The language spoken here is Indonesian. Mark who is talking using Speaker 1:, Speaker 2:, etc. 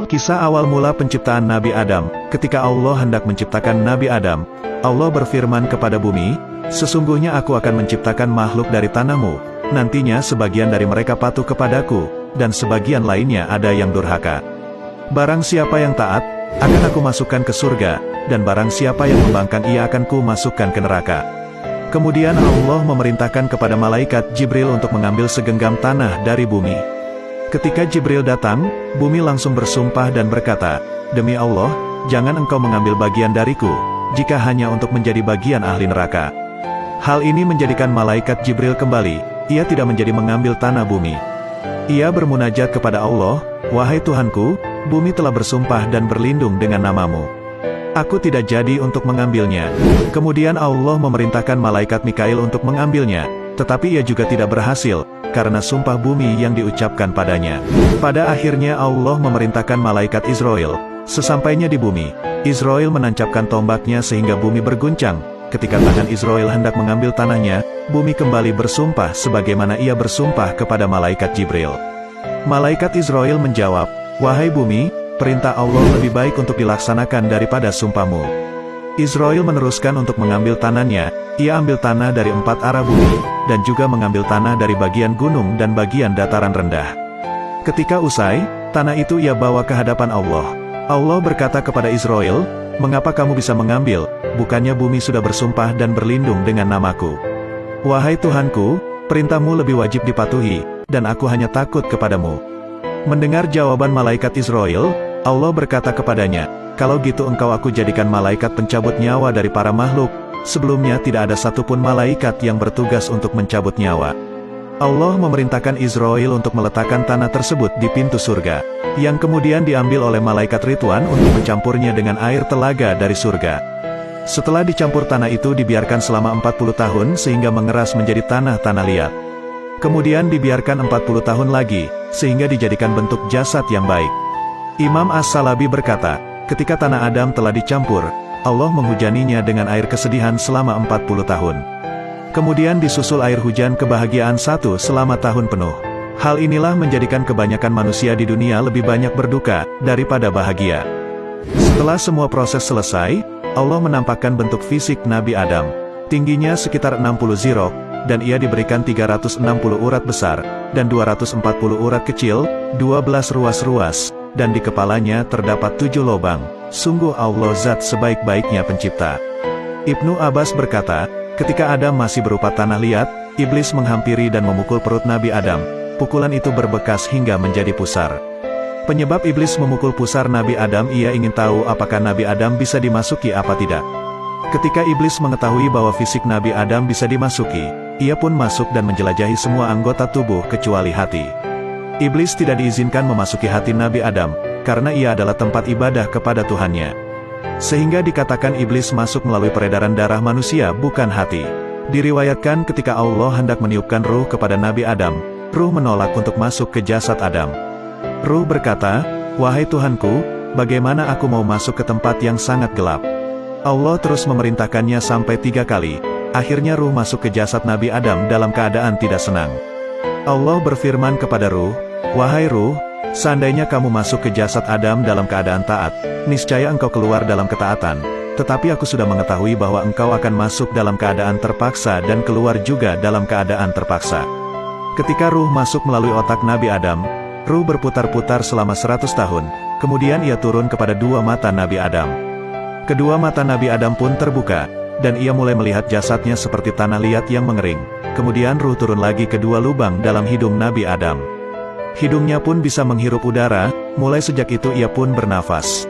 Speaker 1: Kisah awal mula penciptaan Nabi Adam. Ketika Allah hendak menciptakan Nabi Adam, Allah berfirman kepada bumi, "Sesungguhnya aku akan menciptakan makhluk dari tanahmu. Nantinya sebagian dari mereka patuh kepadaku, dan sebagian lainnya ada yang durhaka. Barang siapa yang taat, akan aku masukkan ke surga, dan barang siapa yang membangkang ia akan ku masukkan ke neraka." Kemudian Allah memerintahkan kepada malaikat Jibril untuk mengambil segenggam tanah dari bumi. Ketika Jibril datang, bumi langsung bersumpah dan berkata, "Demi Allah, jangan engkau mengambil bagian dariku, jika hanya untuk menjadi bagian ahli neraka." Hal ini menjadikan malaikat Jibril kembali, ia tidak menjadi mengambil tanah bumi. Ia bermunajat kepada Allah, "Wahai Tuhanku, bumi telah bersumpah dan berlindung dengan namamu. Aku tidak jadi untuk mengambilnya." Kemudian Allah memerintahkan malaikat Mikail untuk mengambilnya, tetapi ia juga tidak berhasil, karena sumpah bumi yang diucapkan padanya. Pada akhirnya Allah memerintahkan malaikat Israel. Sesampainya di bumi, Israel menancapkan tombaknya sehingga bumi berguncang. Ketika tangan Israel hendak mengambil tanahnya, bumi kembali bersumpah sebagaimana ia bersumpah kepada malaikat Jibril. Malaikat Israel menjawab, "Wahai bumi, perintah Allah lebih baik untuk dilaksanakan daripada sumpahmu." Israel meneruskan untuk mengambil tanahnya. Ia ambil tanah dari 4 arah bumi, dan juga mengambil tanah dari bagian gunung dan bagian dataran rendah. Ketika usai, tanah itu ia bawa ke hadapan Allah. Allah berkata kepada Israel, "Mengapa kamu bisa mengambil? Bukannya bumi sudah bersumpah dan berlindung dengan namaku? Wahai Tuhanku, perintahmu lebih wajib dipatuhi, dan aku hanya takut kepadamu." Mendengar jawaban malaikat Israel, Allah berkata kepadanya, "Kalau gitu engkau aku jadikan malaikat pencabut nyawa dari para makhluk. Sebelumnya tidak ada satupun malaikat yang bertugas untuk mencabut nyawa." Allah memerintahkan Israel untuk meletakkan tanah tersebut di pintu surga, yang kemudian diambil oleh malaikat Ridwan untuk mencampurnya dengan air telaga dari surga. Setelah dicampur tanah itu dibiarkan selama 40 tahun sehingga mengeras menjadi tanah-tanah liat. Kemudian dibiarkan 40 tahun lagi, sehingga dijadikan bentuk jasad yang baik. Imam As-Salabi berkata, ketika tanah Adam telah dicampur, Allah menghujaninya dengan air kesedihan selama 40 tahun. Kemudian disusul air hujan kebahagiaan selama tahun penuh. Hal inilah menjadikan kebanyakan manusia di dunia lebih banyak berduka daripada bahagia. Setelah semua proses selesai, Allah menampakkan bentuk fisik Nabi Adam. Tingginya sekitar 60 zirok, dan ia diberikan 360 urat besar, dan 240 urat kecil, 12 ruas-ruas, dan di kepalanya terdapat 7 lubang. Sungguh Allah zat sebaik-baiknya pencipta. Ibnu Abbas berkata, ketika Adam masih berupa tanah liat, iblis menghampiri dan memukul perut Nabi Adam. Pukulan itu berbekas hingga menjadi pusar. Penyebab iblis memukul pusar Nabi Adam, ia ingin tahu apakah Nabi Adam bisa dimasuki apa tidak. Ketika iblis mengetahui bahwa fisik Nabi Adam bisa dimasuki, ia pun masuk dan menjelajahi semua anggota tubuh kecuali hati. Iblis tidak diizinkan memasuki hati Nabi Adam, karena ia adalah tempat ibadah kepada Tuhannya. Sehingga dikatakan iblis masuk melalui peredaran darah manusia, bukan hati. Diriwayatkan ketika Allah hendak meniupkan ruh kepada Nabi Adam, ruh menolak untuk masuk ke jasad Adam. Ruh berkata, "Wahai Tuhanku, bagaimana aku mau masuk ke tempat yang sangat gelap?" Allah terus memerintahkannya sampai 3 kali. Akhirnya ruh masuk ke jasad Nabi Adam dalam keadaan tidak senang. Allah berfirman kepada ruh, "Wahai ruh, seandainya kamu masuk ke jasad Adam dalam keadaan taat, niscaya engkau keluar dalam ketaatan. Tetapi aku sudah mengetahui bahwa engkau akan masuk dalam keadaan terpaksa dan keluar juga dalam keadaan terpaksa." Ketika ruh masuk melalui otak Nabi Adam, ruh berputar-putar selama 100 tahun, kemudian ia turun kepada 2 mata Nabi Adam. Kedua mata Nabi Adam pun terbuka, dan ia mulai melihat jasadnya seperti tanah liat yang mengering. Kemudian ruh turun lagi ke 2 lubang dalam hidung Nabi Adam. Hidungnya pun bisa menghirup udara, mulai sejak itu ia pun bernafas.